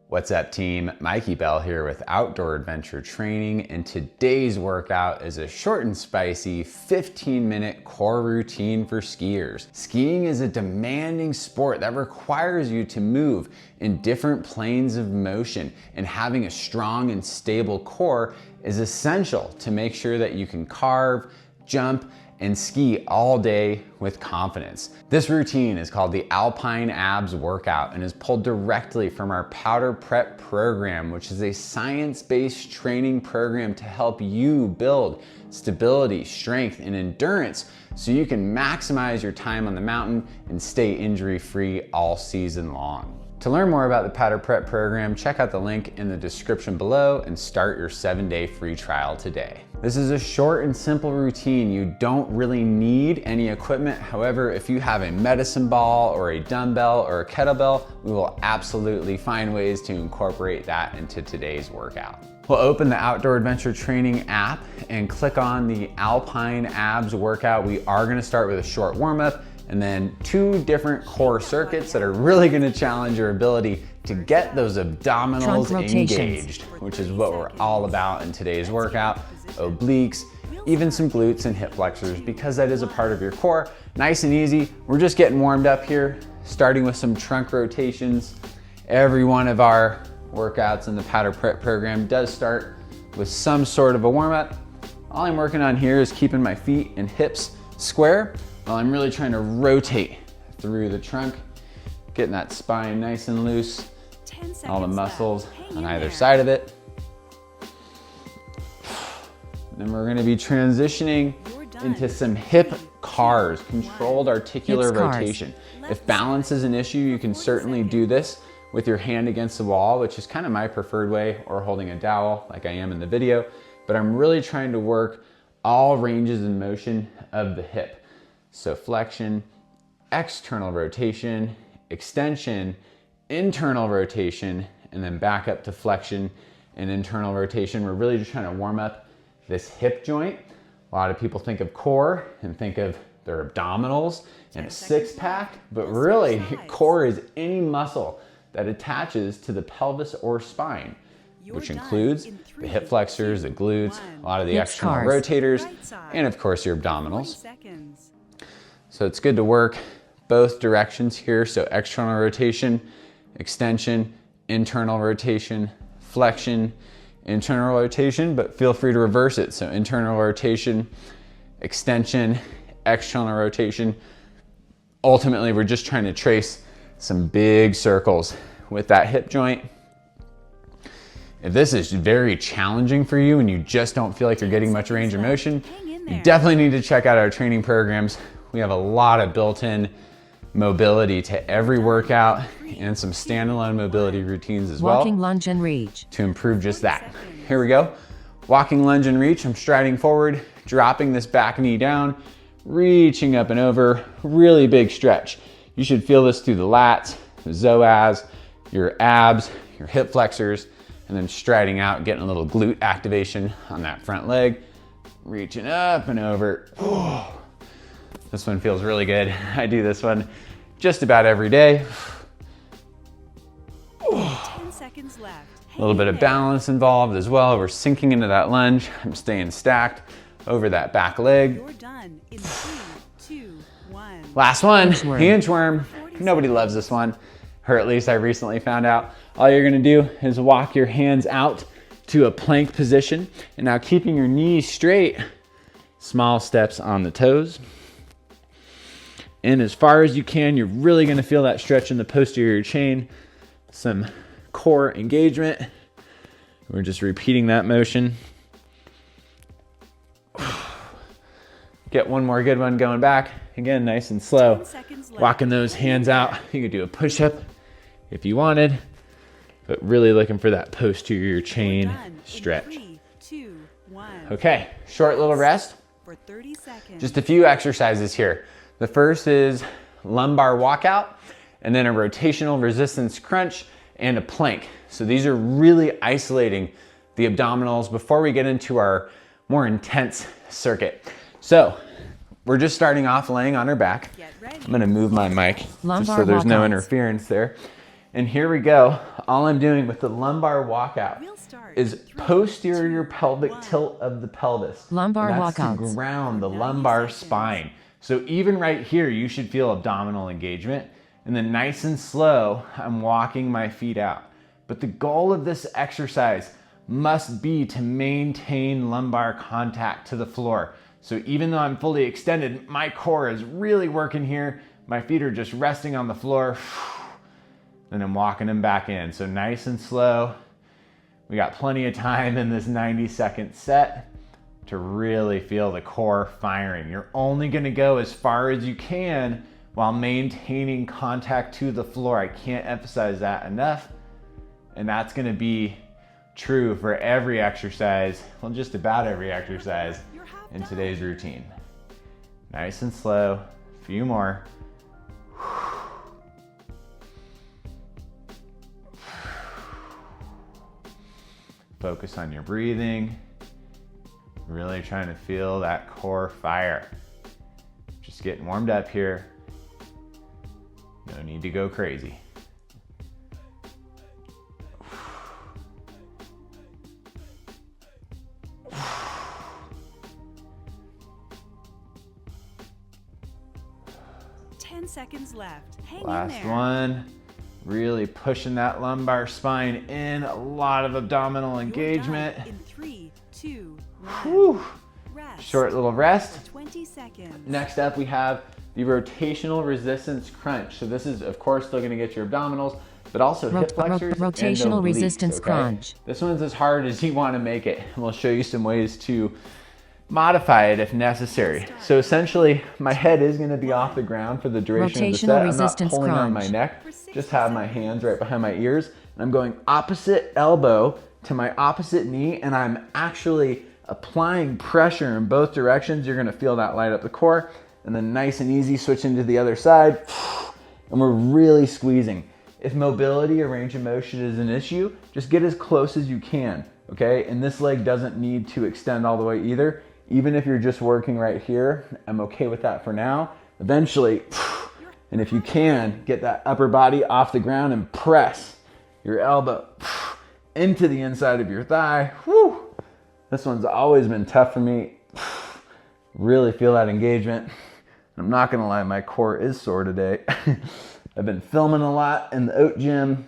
What's up, team? Mikey Bell here with Outdoor Adventure Training, and today's workout is a short and spicy 15-minute core routine for skiers. Skiing is a demanding sport that requires you to move in different planes of motion, and having a strong and stable core is essential to make sure that you can carve, jump, and ski all day with confidence. This routine is called the Alpine Abs Workout and is pulled directly from our Powder Prep program, which is a science-based training program to help you build stability, strength, and endurance so you can maximize your time on the mountain and stay injury-free all season long. To learn more about the Powder Prep program, check out the link in the description below and start your 7-day free trial today. This is a short and simple routine. You don't really need any equipment. However, if you have a medicine ball or a dumbbell or a kettlebell, we will absolutely find ways to incorporate that into today's workout. We'll open the Outdoor Adventure Training app and click on the Alpine Abs Workout. We are gonna start with a short warm-up and then 2 different core circuits that are really gonna challenge your ability to get those abdominals engaged, which is what we're all about in today's workout. Obliques, even some glutes and hip flexors, because that is a part of your core. Nice and easy. We're just getting warmed up here, starting with some trunk rotations. Every one of our workouts in the Powder Prep program does start with some sort of a warm-up. All I'm working on here is keeping my feet and hips square while I'm really trying to rotate through the trunk, getting that spine nice and loose, all the muscles on either side of it. Then we're gonna be transitioning into some hip cars, controlled articular rotation. If balance is an issue, you can certainly do this with your hand against the wall, which is kind of my preferred way, or holding a dowel like I am in the video. But I'm really trying to work all ranges in motion of the hip. So flexion, external rotation, extension, internal rotation, and then back up to flexion and internal rotation. We're really just trying to warm up this hip joint. A lot of people think of core and think of their abdominals and a six-pack, but really core is any muscle that attaches to the pelvis or spine, which includes the hip flexors, the glutes, a lot of the external rotators, and of course your abdominals. So it's good to work both directions here. So external rotation, extension, internal rotation, flexion, internal rotation, but feel free to reverse it. So internal rotation, extension, external rotation. Ultimately, we're just trying to trace some big circles with that hip joint. If this is very challenging for you and you just don't feel like you're getting much range of motion, you definitely need to check out our training programs. We have a lot of built-in mobility to every workout and some standalone mobility routines as well. Walking lunge and reach. To improve just that. Here we go. Walking lunge and reach. I'm striding forward, dropping this back knee down, reaching up and over, really big stretch. You should feel this through the lats, the psoas, your abs, your hip flexors, and then striding out, getting a little glute activation on that front leg, reaching up and over. This one feels really good. I do this one just about every day. 10 seconds left. A little bit of balance involved as well. We're sinking into that lunge. I'm staying stacked over that back leg. You're done in 3, 2, 1. Last one, hingeworm. Nobody loves this one, or at least I recently found out. All you're gonna do is walk your hands out to a plank position. And now keeping your knees straight, small steps on the toes. And as far as you can, you're really gonna feel that stretch in the posterior chain, some core engagement. We're just repeating that motion. Get one more good one going back. Again, nice and slow. Walking those hands out. You could do a push-up if you wanted, but really looking for that posterior chain stretch. 3, 2, 1. Okay, short little rest. For 30 seconds. Just a few exercises here. The first is lumbar walkout, and then a rotational resistance crunch and a plank. So these are really isolating the abdominals before we get into our more intense circuit. So we're just starting off laying on our back. I'm gonna move my mic just so there's no interference there. And here we go. All I'm doing with the lumbar walkout We'll start is in 3, posterior 2, pelvic 1. tilt of the pelvis. Lumbar And that's walkouts. to ground the 90 lumbar seconds. spine. So even right here, you should feel abdominal engagement. And then nice and slow, I'm walking my feet out. But the goal of this exercise must be to maintain lumbar contact to the floor. So even though I'm fully extended, my core is really working here. My feet are just resting on the floor. Then I'm walking them back in. So nice and slow. We got plenty of time in this 90-second set to really feel the core firing. You're only gonna go as far as you can while maintaining contact to the floor. I can't emphasize that enough. And that's gonna be true for every exercise, well, just about every exercise in today's routine. Nice and slow, a few more. Focus on your breathing. Really trying to feel that core fire. Just getting warmed up here. No need to go crazy. Seconds left. Hang in Last there. one. Really pushing that lumbar spine in. A lot of abdominal You're engagement. done in 3, 2, 1. Whew. Rest. Short little rest. For 20 seconds. Next up, we have the rotational resistance crunch. So this is, of course, still gonna get your abdominals, but also hip flexors and rotational obliques, resistance okay? crunch. This one's as hard as you wanna make it. And we'll show you some ways to modify it if necessary. So essentially, my head is gonna be off the ground for the duration of the set. Rotational I'm not resistance pulling on my crunch. neck, just have my hands right behind my ears, and I'm going opposite elbow to my opposite knee, and I'm actually applying pressure in both directions. You're gonna feel that light up the core, and then nice and easy, switching to the other side, and we're really squeezing. If mobility or range of motion is an issue, just get as close as you can, okay? And this leg doesn't need to extend all the way either. Even if you're just working right here, I'm okay with that for now. Eventually, and if you can, get that upper body off the ground and press your elbow into the inside of your thigh. Whew. This one's always been tough for me. Really feel that engagement. I'm not gonna lie, my core is sore today. I've been filming a lot in the oat gym,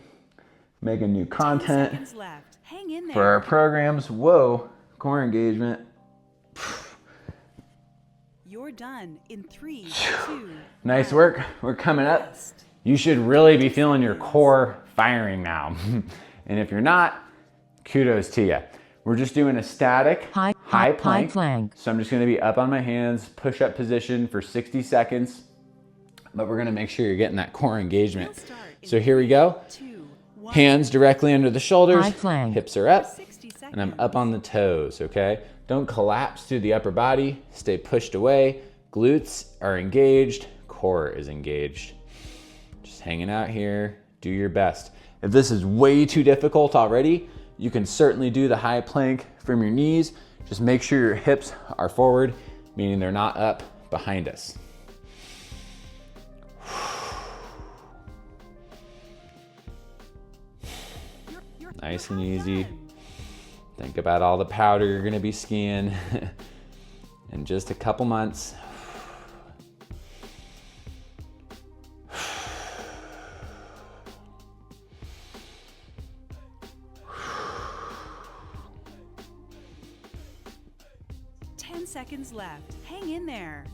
making new 10 content seconds left. Hang in there. for our programs. Whoa, core engagement. You're done in 3, 2. Nice 1. work. We're coming up. Rest. You should really be feeling your core firing now. And if you're not, kudos to you. We're just doing a static high plank. So I'm just gonna be up on my hands, push-up position for 60 seconds. But we're gonna make sure you're getting that core engagement. We'll start in So here we go. 2, 1. Hands directly under the shoulders, High plank. hips are up, 60 seconds. and I'm up on the toes, okay? Don't collapse through the upper body, stay pushed away. Glutes are engaged, core is engaged. Just hanging out here, do your best. If this is way too difficult already, you can certainly do the high plank from your knees. Just make sure your hips are forward, meaning they're not up behind us. Nice and easy. Think about all the powder you're gonna be skiing in just a couple months. Seconds left. Hang in there.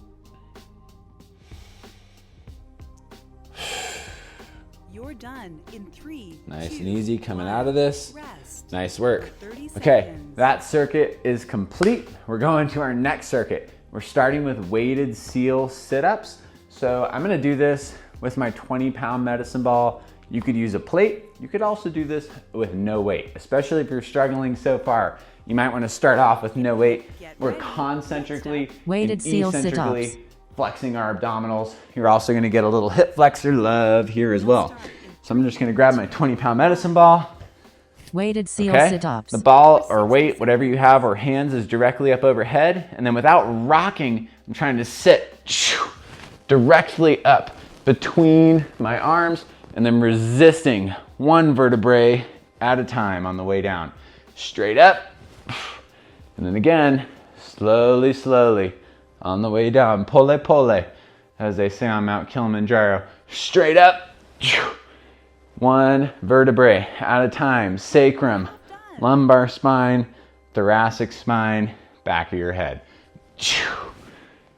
You're done in 3. Nice 2, and easy coming 1. out of this. Rest. Nice work. For 30 Okay, seconds. that circuit is complete. We're going to our next circuit. We're starting with weighted seal sit-ups. So I'm gonna do this with my 20-pound medicine ball. You could use a plate. You could also do this with no weight, especially if you're struggling so far. You might want to start off with no weight. We're concentrically Weighted and seal eccentrically sit-ups. flexing our abdominals. You're also gonna get a little hip flexor love here as well. So I'm just gonna grab my 20-pound medicine ball. Weighted seal Okay? sit-ups. The ball or weight, whatever you have, or hands is directly up overhead. And then without rocking, I'm trying to sit directly up between my arms and then resisting one vertebrae at a time on the way down. Straight up, and then again, slowly, slowly on the way down. Pole, pole, as they say on Mount Kilimanjaro. Straight up, one vertebrae at a time. Sacrum, lumbar spine, thoracic spine, back of your head.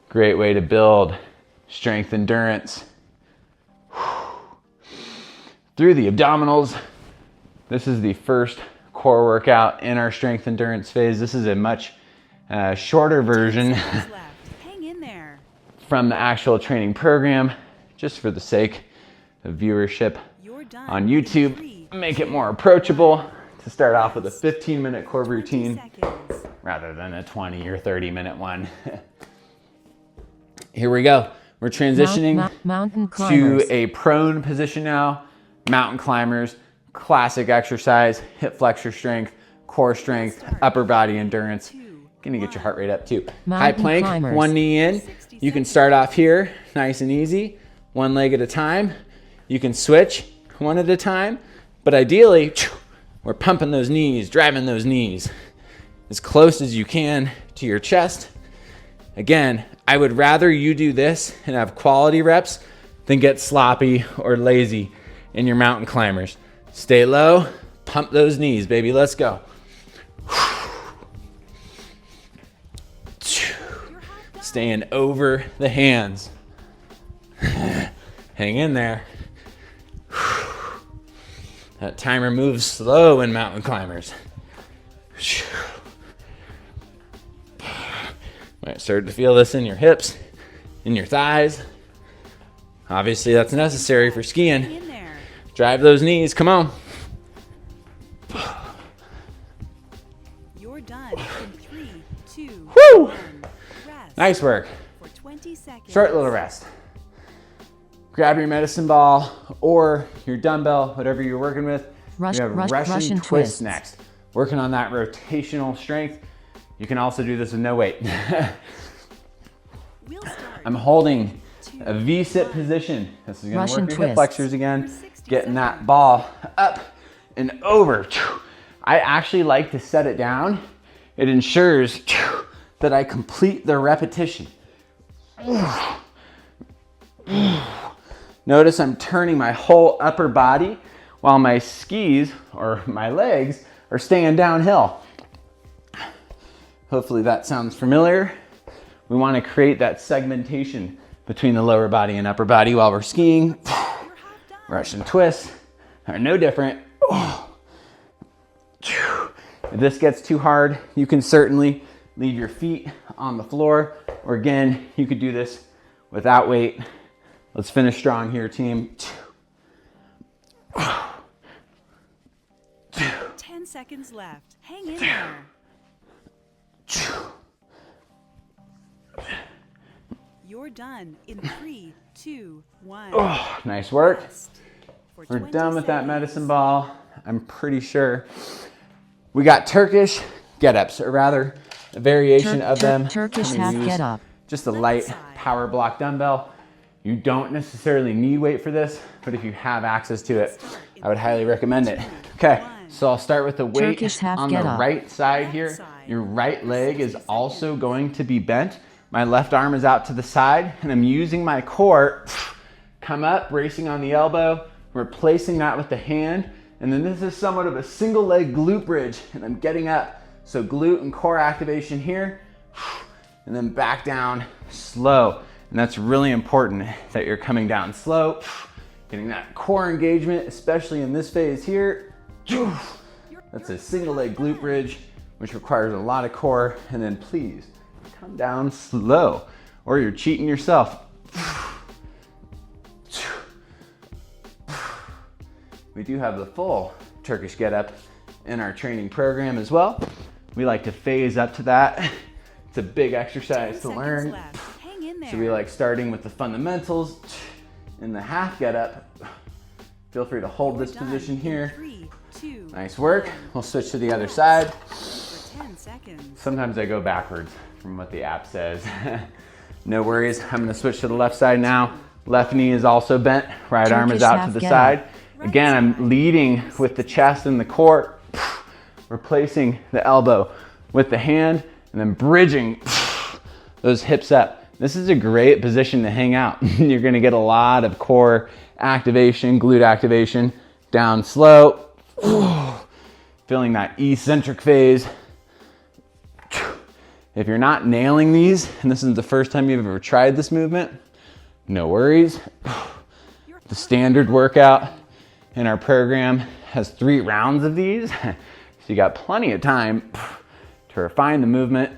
Great way to build strength endurance. Through the abdominals. This is the first core workout in our strength endurance phase. This is a much shorter version Hang in there. from the actual training program, just for the sake of viewership You're done. on YouTube. Make it more approachable to start off with a 15-minute core 20 routine seconds. rather than a 20 or 30-minute one. Here we go. We're transitioning Mountain climbers. to a prone position now. Mountain climbers, classic exercise, hip flexor strength, core strength, upper body endurance. Gonna get your heart rate up too. High Mountain plank, climbers. one knee in. You can start off here, nice and easy, one leg at a time. You can switch one at a time, but ideally, we're pumping those knees, driving those knees as close as you can to your chest. Again, I would rather you do this and have quality reps than get sloppy or lazy in your mountain climbers. Stay low, pump those knees, baby. Let's go. Staying over the hands. Hang in there. That timer moves slow in mountain climbers. Might start to feel this in your hips, in your thighs. Obviously, that's necessary for Hang skiing. in there. Drive those knees, come on. You're done in 3, 2, Woo! 1. Rest Nice work. for 20 seconds. Short little rest. Grab your medicine ball or your dumbbell, whatever you're working with. We have Russian twists twists. next. Working on that rotational strength. You can also do this with no weight. We'll start. I'm holding a V-sit position. This is gonna Russian work your hip twists. flexors again. For 60 Getting that ball up and over. I actually like to set it down. It ensures that I complete the repetition. Notice I'm turning my whole upper body while my skis or my legs are staying downhill. Hopefully that sounds familiar. We want to create that segmentation between the lower body and upper body while we're skiing. You're half done. Russian twists are no different. If this gets too hard, you can certainly leave your feet on the floor, or again, you could do this without weight. Let's finish strong here, team. 10 seconds left. Hang in there. You're done in 3, 2, 1. Oh, nice work. Rest for We're 20 done with that seconds. medicine ball. I'm pretty sure. We got Turkish get-ups, or rather, a variation of them. Turkish I'm gonna half use get up. Just a light power block dumbbell. You don't necessarily need weight for this, but if you have access to it, I would highly recommend it. Okay, so I'll start with the weight Turkish half on the get up. right side here. Your right leg is also going to be bent. My left arm is out to the side, and I'm using my core, come up, bracing on the elbow, replacing that with the hand, and then this is somewhat of a single leg glute bridge, and I'm getting up. So glute and core activation here, and then back down slow. And that's really important that you're coming down slow, getting that core engagement, especially in this phase here. That's a single leg glute bridge, which requires a lot of core. And then please come down slow, or you're cheating yourself. We do have the full Turkish get-up in our training program as well. We like to phase up to that. It's a big exercise to 10 learn. seconds left. Hang in there. So we like starting with the fundamentals in the half get-up. Feel free to hold this Done position in here. 3, 2, Nice work. We'll switch to the other side. for 10 seconds. Sometimes I go backwards from what the app says. No worries. I'm gonna switch to the left side now. Left knee is also bent. Right arm is Turkish out to half the get side. up. Again, I'm leading with the chest and the core, replacing the elbow with the hand, and then bridging those hips up. This is a great position to hang out. You're gonna get a lot of core activation, glute activation, down slow, feeling that eccentric phase. If you're not nailing these, and this is the first time you've ever tried this movement, no worries. The standard workout in our program has 3 rounds of these, so you got plenty of time to refine the movement.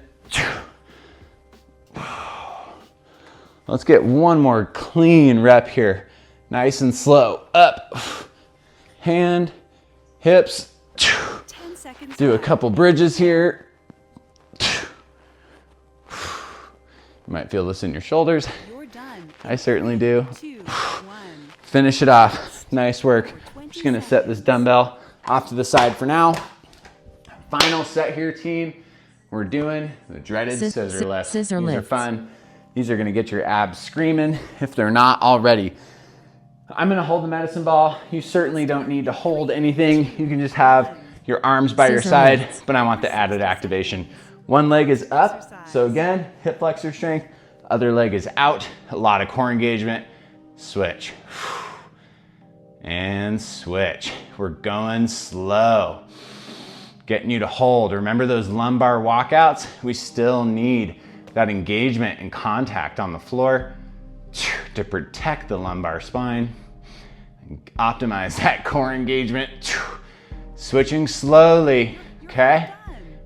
Let's get one more clean rep here. Nice and slow. Up, hand, hips. 10 seconds Do a left. couple bridges here. You might feel this in your shoulders. You're done. I certainly do. 2, 1. Finish it off. Nice work. I'm just gonna set this dumbbell off to the side for now. Final set here, team. We're doing the dreaded scissor lifts. These are fun. These are gonna get your abs screaming if they're not already. I'm gonna hold the medicine ball. You certainly don't need to hold anything. You can just have your arms by your side, but I want the added activation. One leg is up, so again, hip flexor strength. Other leg is out, a lot of core engagement. Switch. And switch. We're going slow. Getting you to hold. Remember those lumbar walkouts? We still need that engagement and contact on the floor to protect the lumbar spine and optimize that core engagement. Switching slowly, okay?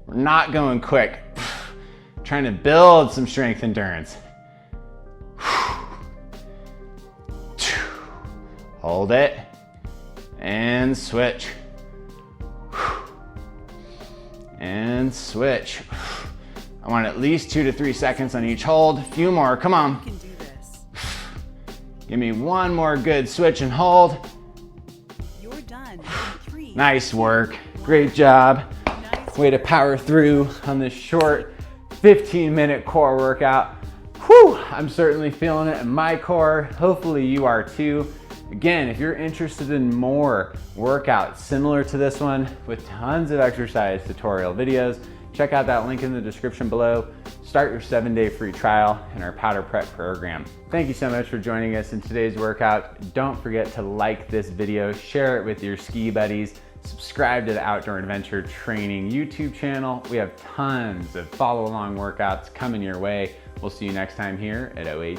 We're not going quick. Trying to build some strength endurance. Hold it and switch. And switch. I want at least 2 to 3 seconds on each hold. A few more, come on. You can do this. Give me one more good switch and hold. You're done. 3. Nice work, great job. Nice. Way to power through on this short 15-minute core workout. Whew, I'm certainly feeling it in my core. Hopefully you are too. Again, if you're interested in more workouts similar to this one with tons of exercise tutorial videos, check out that link in the description below. Start your 7-day free trial in our powder prep program. Thank you so much for joining us in today's workout. Don't forget to like this video, share it with your ski buddies, subscribe to the Outdoor Adventure Training YouTube channel. We have tons of follow along workouts coming your way. We'll see you next time here at OAT.